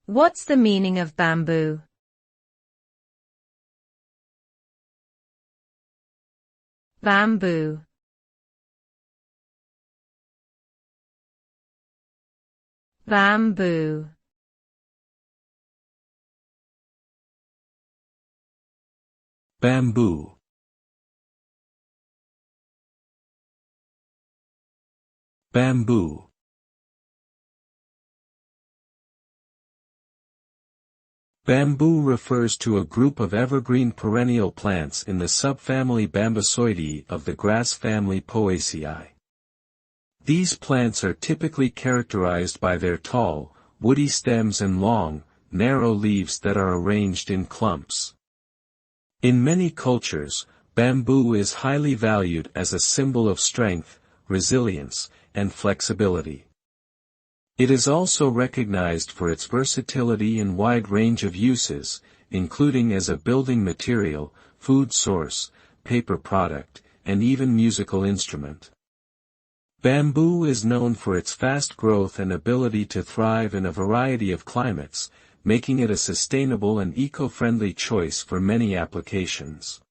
What's the meaning of bamboo? Bamboo. Bamboo. Bamboo. Bamboo. Bamboo refers to a group of evergreen perennial plants in the subfamily Bambusoideae of the grass family Poaceae. These plants are typically characterized by their tall, woody stems and long, narrow leaves that are arranged in clumps. In many cultures, bamboo is highly valued as a symbol of strength, resilience, and flexibility. It is also recognized for its versatility and wide range of uses, including as a building material, food source, paper product, and even musical instrument. Bamboo is known for its fast growth and ability to thrive in a variety of climates, making it a sustainable and eco-friendly choice for many applications.